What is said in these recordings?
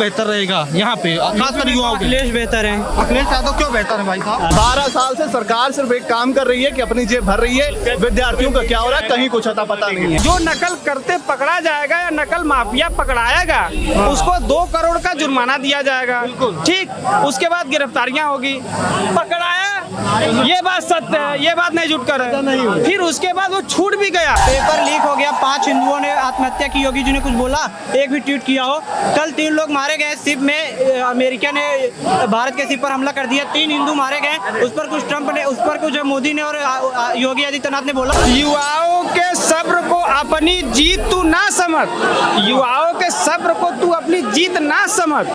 बेहतर रहेगा यहाँ पे, खासकर युवाओं के लिए? अखिलेश बेहतर है। अखिलेश यादव क्यों बेहतर है भाई साहब? 12 साल से सरकार सिर्फ एक काम कर रही है कि अपनी जेब भर रही है, विद्यार्थियों का क्या हो रहा है कहीं कुछ अता पता नहीं है। जो नकल करते पकड़ा जाएगा या नकल माफिया पकड़ाएगा उसको 2 करोड़ का जुर्माना दिया जाएगा, ठीक। उसके बाद गिरफ्तारियां होगी। पकड़ाया ये बात सत्य है, ये बात नहीं झूठ कर है। फिर उसके बाद वो छूट भी गया। पेपर लीक हो गया, 5 हिंदुओं ने आत्महत्या की, योगी जी ने कुछ बोला, एक भी ट्वीट किया हो? कल 3 लोग मारे गए शिप में, अमेरिका ने भारत के शिप पर हमला कर दिया, 3 हिंदू मारे गए। उस पर कुछ ट्रंप ने, उस पर कुछ मोदी ने और योगी आदित्यनाथ ने बोला। युवाओं के सब्र को अपनी जीत तू ना समझ, युवाओं के सब्र को तू अपनी जीत ना समझ।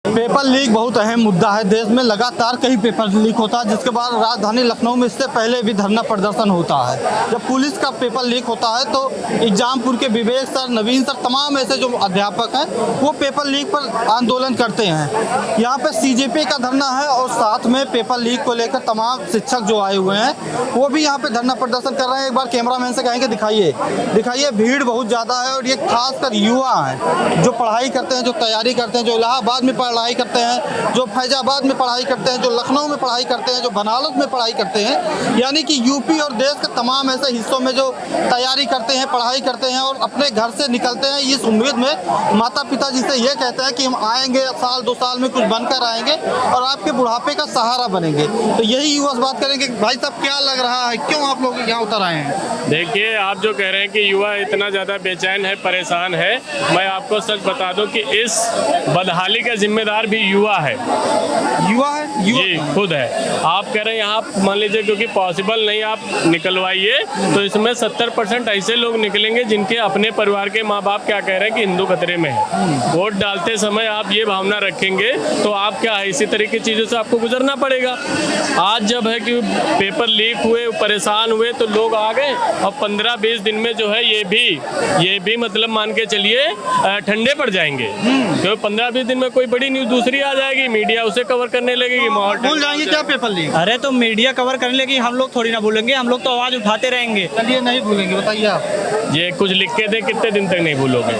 पेपर लीक बहुत अहम मुद्दा है देश में, लगातार कई पेपर लीक होता है, जिसके बाद राजधानी लखनऊ में इससे पहले भी धरना प्रदर्शन होता है। जब पुलिस का पेपर लीक होता है तो एग्जामपुर के विवेक सर, नवीन सर, तमाम ऐसे जो अध्यापक हैं वो पेपर लीक पर आंदोलन करते हैं। यहाँ पे सीजेपी का धरना है और साथ में पेपर लीक को लेकर तमाम शिक्षक जो आए हुए हैं वो भी यहाँ पे धरना प्रदर्शन कर रहे हैं। एक बार कैमरामैन से कहेंगे दिखाइए, भीड़ बहुत ज़्यादा है और ये खासकर युवा हैं जो पढ़ाई करते हैं, जो तैयारी करते हैं, जो इलाहाबाद में पढ़ाई करते हैं, जो फैजाबाद में पढ़ाई करते हैं, जो लखनऊ में पढ़ाई करते हैं, जो बनारस में पढ़ाई करते हैं, यानी कि यूपी और देश के तमाम ऐसे हिस्सों में जो तैयारी करते हैं, पढ़ाई करते हैं और अपने घर से निकलते हैं इस उम्मीद में, माता पिता जिसे ये कहते हैं कि हम आएंगे, साल 2 साल में कुछ बनकर आएंगे और आपके बुढ़ापे का सहारा बनेंगे। तो यही युवा बात करेंगे। भाई साहब क्या लग रहा है, क्यों आप लोग यहाँ उतर आए हैं? देखिए, आप जो कह रहे हैं कि युवा इतना ज़्यादा बेचैन है, परेशान है, मैं आपको सच बता दूं कि इस बदहाली का जिम्मेदार भी युवा है। युवा है, जी खुद है। आप कह रहे हैं यहाँ मान लीजिए क्योंकि पॉसिबल नहीं आप निकलवाइए, तो इसमें 70% ऐसे लोग निकलेंगे जिनके अपने परिवार के माँ बाप क्या कह रहे हैं कि हिंदू खतरे में है। वोट डालते समय आप ये भावना रखेंगे तो आप क्या है, इसी तरह की चीज़ों से आपको गुजरना पड़ेगा। आज जब है कि पेपर लीक हुए, परेशान हुए, तो लोग आ गए और 15-20 दिन में जो है ये भी मतलब मान के चलिए ठंडे पड़ जाएंगे, क्योंकि 15-20 दिन में कोई बड़ी न्यूज़ दूसरी आ जाएगी, मीडिया उसे कवर करने लगेगी, माहौल भूल जाएंगे क्या पेपर लीक? अरे तो मीडिया कवर करने लगी, हम लोग थोड़ी ना बोलेंगे, हम लोग तो आवाज उठाते रहेंगे। चलिए नहीं भूलेंगे, बताइए आप। ये कुछ लिख के दे, कितने दिन तक नहीं भूलोगे?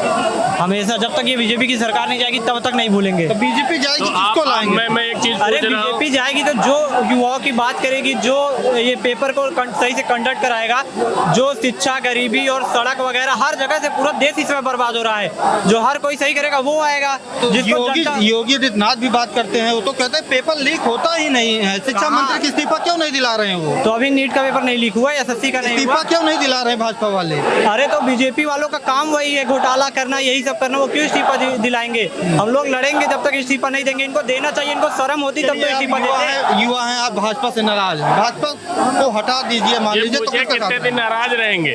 हमेशा जब तक ये बीजेपी की सरकार नहीं जाएगी तब तक नहीं भूलेंगे। तो बीजेपी जाएगी, तो किसको लाएंगे? मैं एक चीज अरे पूछ रहा हूँ, बीजेपी जाएगी तो जो युवाओं की बात करेगी, जो ये पेपर को सही से कंडक्ट कराएगा, जो शिक्षा, गरीबी और सड़क वगैरह हर जगह से पूरा देश इसमें बर्बाद हो रहा है, जो हर कोई सही करेगा वो आएगा। योगी आदित्यनाथ भी बात करते हैं, वो तो कहते हैं पेपर लीक होता ही नहीं है। शिक्षा मंत्री की इस्तीफा क्यों नहीं दिला रहे हैं वो? तो अभी नीट का पेपर नहीं लीक हुआ, एसएससी का नहीं हुआ। इस्तीफा क्यों नहीं दिला रहे हैं भाजपा वाले? अरे तो बीजेपी वालों का काम वही है, घोटाला करना, यही सब करना, वो क्यों इस्तीफा दिलाएंगे? हम लोग लड़ेंगे जब तक इस्तीफा नहीं देंगे, इनको देना चाहिए, इनको शर्म होती तब तो इस्तीफा देते। युवा हैं, आप भाजपा से नाराज हैं, भाजपा को हटा दीजिए, मान लीजिए तो कितने दिन नाराज रहेंगे?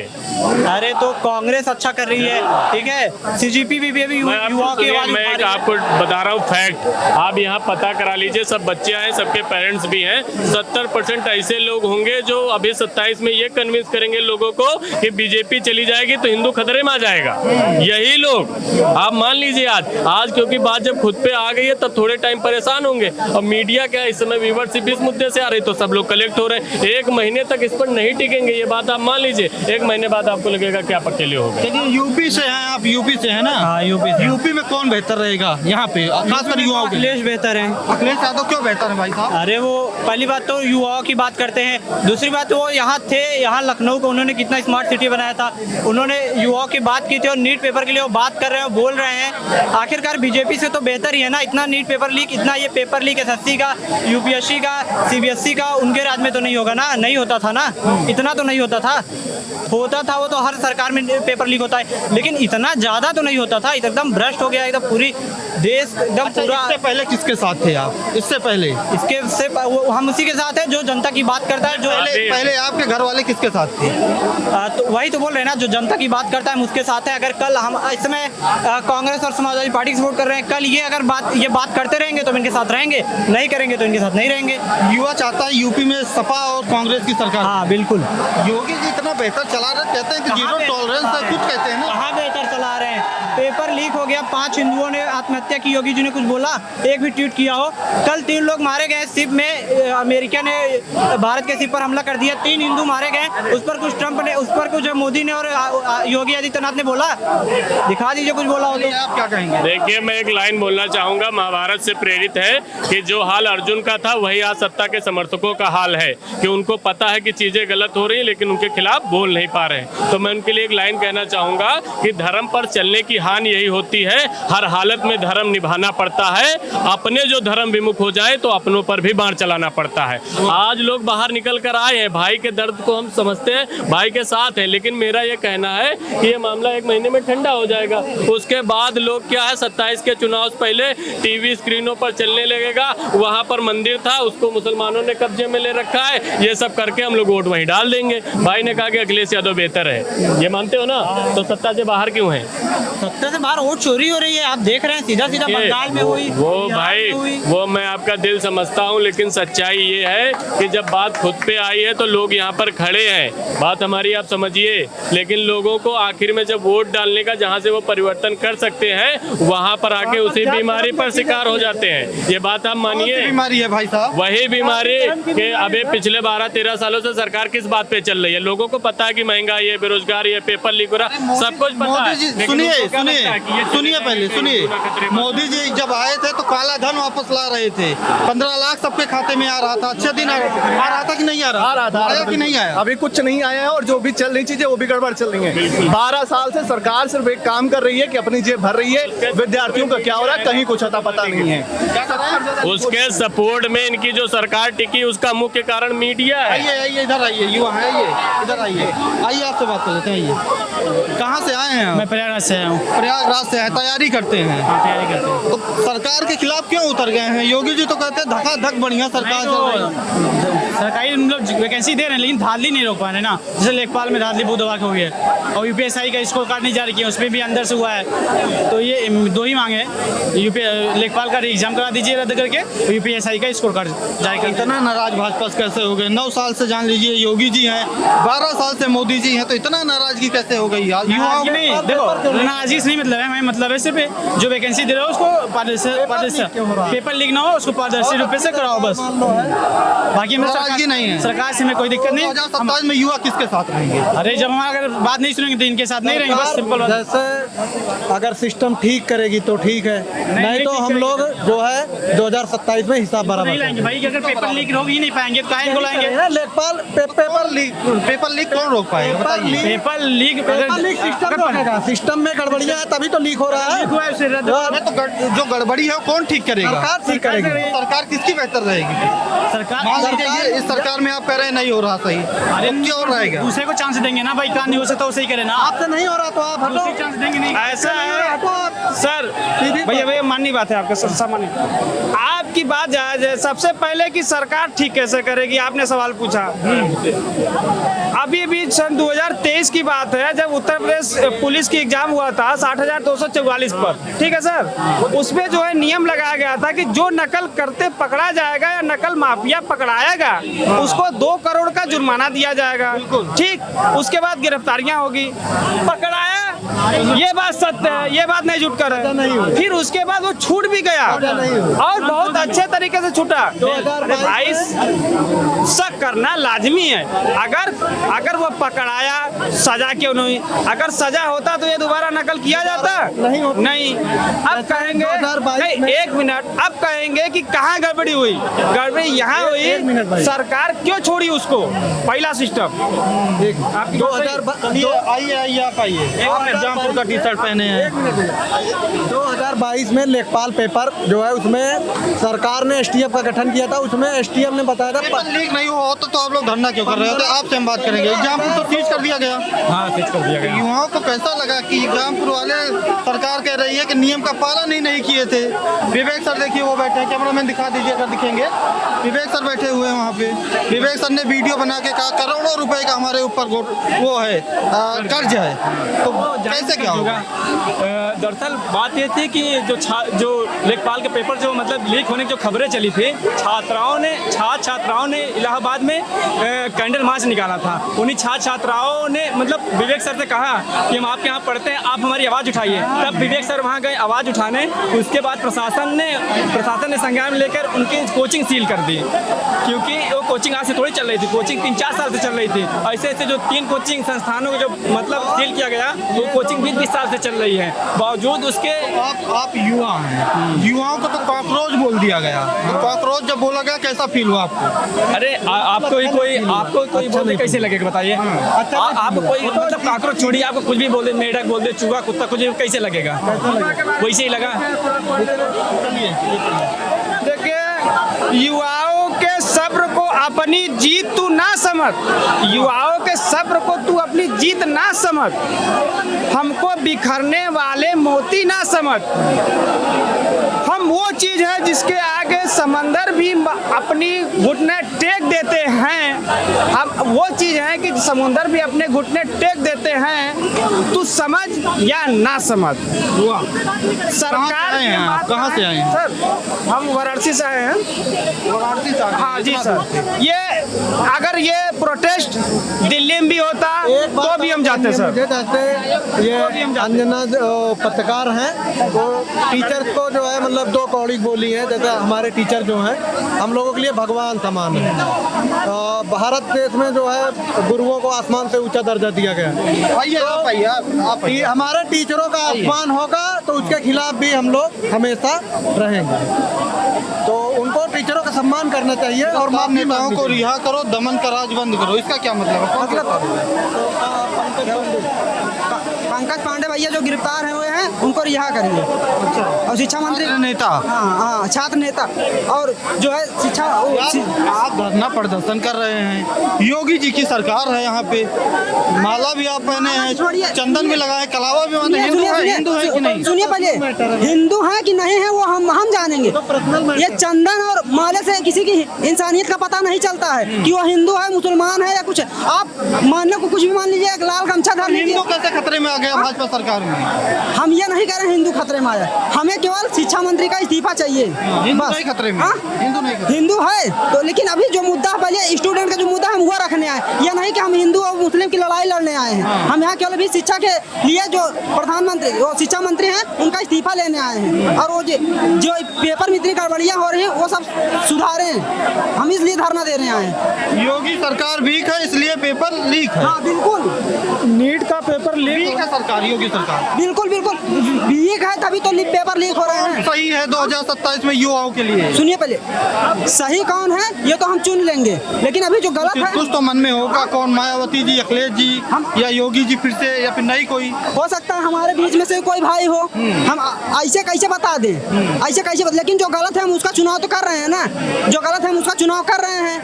अरे तो कांग्रेस अच्छा कर रही है, ठीक है, सीजीपी भी युवाओं की आवाज मैं एक आपको बता रहा हूँ फैक्ट, आप यहाँ पता करा लीजिए, सब बच्चे हैं, सबके पेरेंट्स भी हैं, 70% ऐसे लोग होंगे जो अभी 27 में ये कन्विंस करेंगे लोगों को कि बीजेपी चली जाएगी तो हिंदू खतरे में आ जाएगा। यही लोग आप मान लीजिए आज क्योंकि बात जब खुद पे आ गई है तब थोड़े टाइम परेशान होंगे। और मीडिया क्या इस समय व्यूअरशिप इस मुद्दे से आ रही तो सब लोग कलेक्ट हो रहे हैं। 1 महीने तक इस पर नहीं टिकेंगे, ये बात आप मान लीजिए। 1 महीने बाद आपको लगेगा क्या पक्के हो गए। चलिए, यूपी से हैं आप, यूपी से हैं ना? हाँ, यूपी में कौन बेहतर रहेगा यहाँ पे, खासकर युवाओं के लिए? अखिलेश बेहतर है। अखिलेश यादव क्यों बेहतर है भाई साहब? अरे वो पहली बात तो युवाओं की बात करते हैं, दूसरी बात वो यहाँ थे, यहाँ लखनऊ को उन्होंने कितना स्मार्ट सिटी बनाया था, उन्होंने युवाओं की बात की थी और नीट पेपर के लिए वो बात कर रहे हैं, बोल रहे हैं। आखिरकार बीजेपी से तो बेहतर ही है ना, इतना नीट पेपर लीक, इतना ये पेपर लीक एसएससी का, यूपीएससी का, सीबीएसई का, उनके राज में तो नहीं होगा ना, नहीं होता था ना, इतना तो नहीं होता था वो तो हर सरकार में पेपर लीक होता है, लेकिन इतना ज़्यादा तो नहीं होता था, एकदम भ्रष्ट हो गया एकदम पूरी देश, एकदम पूरा। इससे पहले किसके साथ थे आप? इससे पहले हम उसी के साथ है जो जनता की बात करता है, जो पहले आपके घर वाले किसके साथ थे? तो वही तो बोल रहे हैं ना, जो जनता की बात करता है हम उसके साथ है। अगर कल हम इस समय कांग्रेस और समाजवादी पार्टी की सपोर्ट कर रहे हैं, कल ये अगर ये बात करते रहेंगे तो इनके साथ रहेंगे, नहीं करेंगे तो इनके साथ नहीं रहेंगे। युवा चाहता है यूपी में सपा और कांग्रेस की सरकार। हाँ बिल्कुल, योगी जी इतना बेहतर चला रहे, कहते हैं कि जीरो टॉलरेंस है, कुछ कहते हैं ना। कहाँ बेहतर चला रहे हैं? पेपर लीक हो गया, 5 हिंदुओं ने आत्महत्या की, योगी जी ने कुछ बोला, एक भी ट्वीट किया हो। कल 3 लोग मारे गए शिप में, अमेरिका ने भारत के शिप पर हमला कर दिया, 3 हिंदू मारे गए। उस पर कुछ ट्रंप ने, उस पर कुछ मोदी ने और योगी आदित्यनाथ ने बोला, दिखा दीजिए कुछ बोला हो तो। आप क्या कहेंगे? देखिए, मैं एक लाइन बोलना चाहूंगा, महाभारत से प्रेरित है कि जो हाल अर्जुन का था वही आज सत्ता के समर्थकों का हाल है कि उनको पता है कि चीजें गलत हो रही हैं लेकिन उनके खिलाफ बोल नहीं पा रहे हैं। तो मैं उनके लिए एक लाइन कहना चाहूंगा कि धर्म पर चलने की हानि यही होती है, हर हालत में धर्म निभाना पड़ता है। अपने जो धर्म विमुख हो जाए तो अपनों पर भी बाण चलाना पड़ता है। आज लोग बाहर निकल कर आए हैं, भाई के दर्द को हम समझते हैं, भाई के साथ हैं, लेकिन मेरा ये कहना है कि ये मामला 1 महीने में ठंडा हो जाएगा। उसके बाद लोग क्या है, 27 के चुनाव से पहले टीवी स्क्रीनों पर चलने लगेगा, वहां पर मंदिर था उसको मुसलमानों ने कब्जे में ले रखा है, ये सब करके हम लोग वोट वहीं डाल देंगे। भाई ने कहा कि अखिलेश यादव बेहतर है, ये मानते हो ना? तो सत्ता से बाहर क्यों है? सत्ता से बाहर वोट चोरी हो रही है, आप देख रहे हैं, सीधा सीधा बंगाल में हुई, वो बिहार भाई, में हुई। वो मैं आपका दिल समझता हूँ, लेकिन सच्चाई ये है कि जब बात खुद पे आई है तो लोग यहाँ पर खड़े हैं, बात हमारी आप समझिए। लेकिन लोगों को आखिर में जब वोट डालने का जहाँ से वो परिवर्तन कर सकते हैं वहाँ पर आके उसी बीमारी पर शिकार हो जाते हैं। ये बात आप मानिए, बीमारी है भाई साहब, वही बीमारी कि अबे पिछले 12-13 सालों से सरकार किस बात पे चल रही है। लोगों को पता है कि महंगाई है, बेरोजगारी है, पेपर लीक हो रहा, सब कुछ पता है। मोदी जी लेकिन सुनिए उनको क्या लगता है कि ये सुनिए पहले सुनिए, मोदी जी जब आए थे तो काला धन वापस ला रहे थे, 15 लाख सबके खाते में आ रहा था, अच्छे दिन आ रहा था कि नहीं आ रहा? आ रहा था, आया कि नहीं आया? अभी कुछ नहीं आया है और जो भी चल रही चीजें वो भी गड़बड़ चल रही हैं। 12 साल से सरकार सिर्फ एक काम कर रही है कि अपनी जेब भर रही है, विद्यार्थियों का क्या हो रहा है कहीं कुछ अता पता नहीं है। उसके सपोर्ट में इनकी जो सरकार टिकी उसका मुख्य कारण मीडिया है। आइए आइए, इधर आइए, युवा है ये, इधर आइए, आइए आपसे बात कर लेते हैं। आइए, कहाँ से आए हैं? मैं प्रयागराज से आया हूँ। प्रयागराज से हैं, तैयारी करते हैं। तैयारी करते हैं। तो सरकार के खिलाफ क्यों उतर गए हैं? योगी जी तो कहते हैं धकाधक बढ़िया सरकार चल रही है। सरकारी लोग वैकेंसी दे रहे हैं लेकिन धांधली नहीं रोक पा रहे ना। जैसे लेखपाल में धांधली बहुत दबा के हुई है और यूपीएसआई का स्कोर कार्ड नहीं जारी किया, उसमें भी अंदर से हुआ है। तो ये 2 ही मांगे हैं, लेखपाल का एग्जाम करा दीजिए रद्द करके, यूपीएसआई का स्कोर कार्ड जारी कर। इतना नाराज भाजपा से कैसे हो गए? 9 साल से जान लीजिए योगी जी हैं, 12 साल से मोदी जी हैं, तो इतना नाराजगी कैसे हो गई? युवाओं नहीं, देखो नाराजगी से नहीं मतलब है, हमें मतलब है सिर्फ जो वैकेंसी दे रहे हो उसको पारदर्शी, पेपर लीक ना हो उसको पारदर्शी रूप से कराओ बस। बाकी में नाराजगी नहीं है, सरकार से हमें कोई दिक्कत नहीं। 2027 में युवा किसके साथ रहेंगे? अरे जब हम अगर बात नहीं सुनेंगे तो इनके साथ नहीं रहेंगे, बस सिंपल बात। जैसे अगर सिस्टम ठीक करेगी तो ठीक है, नहीं तो हम लोग जो है 2027 में हिसाब बराबर नहीं लाएंगे भाई, अगर पेपर लीक रोक ही नहीं पाएंगे तो काहे को लाएंगे? लेखपाल पेपर लीक कौन रोक पाएगा बताइए? पेपर लीक सिस्टम बनेगा, सिस्टम में गड़बड़ियाँ है तभी तो लीक हो रहा है। जो गड़बड़ी है वो कौन ठीक करेगा? सरकार ठीक करेगी। सरकार किसकी बेहतर रहेगी? सरकार मान लीजिए इस सरकार में आप कह रहे हैं नहीं हो रहा सही, अरे क्यों रहेगा? दूसरे को चांस देंगे ना भाई, काम नहीं हो सकता उसे ही करे ना। आपसे नहीं हो रहा तो आप हटो, दूसरे चांस देंगे नहीं। ऐसा है सर, भैया माननी बात है आपका सर, सामान्य आपकी बात जायज है। सबसे पहले कि सरकार ठीक कैसे करेगी, आपने सवाल पूछा। अभी भी सन 2023 की बात है जब उत्तर प्रदेश पुलिस की एग्जाम हुआ था 60,244 पर, ठीक है सर। उसमें जो है नियम लगाया गया था कि जो नकल करते पकड़ा जाएगा या नकल माफिया पकड़ाएगा उसको 2 करोड़ का जुर्माना दिया जाएगा, ठीक। उसके बाद गिरफ्तारियां होगी। पकड़ाया, ये बात सत्य है, ये बात नहीं झूठ कर है। फिर उसके बाद वो छूट भी गया और बहुत अच्छे तरीके से छूटा। भाई शक करना लाजमी है, अगर वो पकड़ाया सजा क्यों नहीं? अगर सजा होता तो ये दोबारा नकल किया जाता नहीं। अब कहेंगे नहीं, 1 मिनट, अब कहेंगे कि कहाँ गड़बड़ी हुई? गड़बड़ी यहाँ हुई, सरकार क्यों छोड़ी उसको? पहला सिस्टम। 2022 आप आइए, आप एग्जामपुर का टी शर्ट पहने हैं। 2022 में लेखपाल पेपर जो है उसमें सरकार ने एसटीएफ का गठन किया था, उसमें एसटीएफ ने बताया था पेपर लीक नहीं हुआ होता तो आप लोग धरना क्यों कर रहे होते? आपसे हम बात करेंगे। एग्जामपुर तो सीज कर दिया गया। हाँ, सीज कर दिया गया। युवाओं को कैसा लगा कि एग्जामपुर वाले सरकार कह रही है कि नियम का पालन ही नहीं किए थे? विवेक सर देखिए वो बैठे हैं, कैमरामैन दिखा दीजिए अगर दिखेंगे। विवेक सर बैठे हुए हैं वहाँ पे। विवेक सर ने वीडियो बना के कहा करोड़ों रुपए का हमारे ऊपर वो है कर्ज है, तो कैसे क्या होगा? दरअसल बात ये थी कि जो लेखपाल के पेपर जो मतलब लीक होने की जो खबरें चली थी, छात्राओं ने इलाहाबाद में कैंडल मार्च निकाला था। उन्हीं छात्राओं युवाओं ने मतलब विवेक सर से कहा कि हम आपके यहाँ पढ़ते हैं, आप हमारी आवाज़ उठाइए। तब विवेक सर वहाँ गए आवाज़ उठाने। उसके बाद प्रशासन ने संज्ञान लेकर उनकी कोचिंग सील कर दी, क्योंकि वो कोचिंग आज से थोड़ी चल रही थी, कोचिंग 3-4 साल से चल रही थी। ऐसे ऐसे जो 3 कोचिंग संस्थानों को जो मतलब सील किया गया, वो कोचिंग 20-20 साल से चल रही है। बावजूद उसके आप युवा हैं, युवाओं को तो कॉकरोच बोल दिया गया। कॉकरोच जब बोला गया कैसा फील हुआ आपको? अरे आपको कोई बोलने कैसे लगेगा बताइए? आपको कोई मतलब काकरोच छोड़िए, आपको कुछ भी बोल दे, मेढक बोल दे, चूहा, कुत्ता, कुछ भी कैसे लगेगा? वैसे ही लगा। देखिए, युवाओं के सब्र को अपनी जीत तू ना समझ, युवाओं के सब्र को तू अपनी जीत ना समझ, हमको बिखरने वाले मोती ना समझ। हम वो चीज है जिसके आगे समंदर भी अपनी घुटने टेक देते हैं। हम वो चीज है कि समुंदर भी अपने घुटने टेक देते हैं। तू समझ या ना समझ। सरकार कहाँ से आए हैं? सर, हम वाराणसी से आए हैं। वाराणसी से? हाँ जी सर। ये अगर ये प्रोटेस्ट दिल्ली में भी होता तो भी हम जाते सर। जैसे ये अंजना पत्रकार हैं, वो टीचर्स को जो है मतलब 2 कौड़ी बोली है। जैसे हमारे टीचर जो हैं हम लोगों के लिए भगवान समान है। भारत देश में जो है गुरुओं को आसमान से ऊंचा दर्जा दिया गया है। हमारे टीचरों का अपमान होगा तो उसके खिलाफ भी हम लोग हमेशा रहेंगे। तो उनको टीचरों का सम्मान करना चाहिए और तमाम नेताओं को रिहा करो, दमन का राज बंद करो, इसका क्या मतलब है? पंकज पांडे भैया जो गिरफ्तार हुए हैं उनको रिहा करेंगे। और शिक्षा मंत्री नेता, हाँ छात्र नेता और जो है शिक्षा। आप धरना प्रदर्शन कर रहे हैं, योगी जी की सरकार है यहाँ पे, माला भी आप पहने हैं, चंदन भी लगाए, कलावा भी बांधे। हिंदू है कि नहीं? सुनिए पहले, हिंदू है कि नहीं है वो हम जानेंगे। ये चंदन और माले से किसी की इंसानियत का पता नहीं चलता है कि वो हिंदू है, मुसलमान है या कुछ। आप मानने को कुछ भी मान लीजिए, एक लाल गमछा धर लीजिए। हिंदू कैसे खतरे में आ गया भाजपा सरकार में? हम ये नहीं कह रहे हिंदू खतरे में आया, हमें केवल शिक्षा मंत्री का इस्तीफा चाहिए। हिंदू नहीं खतरे में? हिंदू है तो, लेकिन अभी जो मुद्दा पहले स्टूडेंट का जो मुद्दा हम वो रखने आए, ये नहीं कि हम हिंदू और मुस्लिम की लड़ाई लड़ने आए हैं। हम यहाँ केवल अभी शिक्षा के लिए जो प्रधानमंत्री वो शिक्षा मंत्री हैं उनका इस्तीफा लेने आए हैं, और वो जो पेपर में इतनी गड़बड़ियाँ हो रही हैं वो सब सुधारें, हम इसलिए धरना दे रहे हैं। योगी सरकार वीक है इसलिए पेपर लीक है। हाँ बिल्कुल, नीट का पेपर वीक है सरकार, योगी सरकार बिल्कुल वीक है, तभी तो पेपर लीक हो रहे हैं। सही है 2027 में युवाओं के लिए? सुनिए पहले, सही कौन है ये तो हम चुन लेंगे, लेकिन अभी जो गलत है कुछ तो मन में होगा। कौन, मायावती जी, अखिलेश जी या योगी जी फिर से, या फिर नहीं कोई? हो सकता है हमारे बीच में से कोई भाई हो, हम ऐसे कैसे बता दें, ऐसे कैसे लेकिन जो गलत है हम उसका चुनाव तो कर रहे हैं ना, जो गलत है हम उसका चुनाव कर रहे हैं।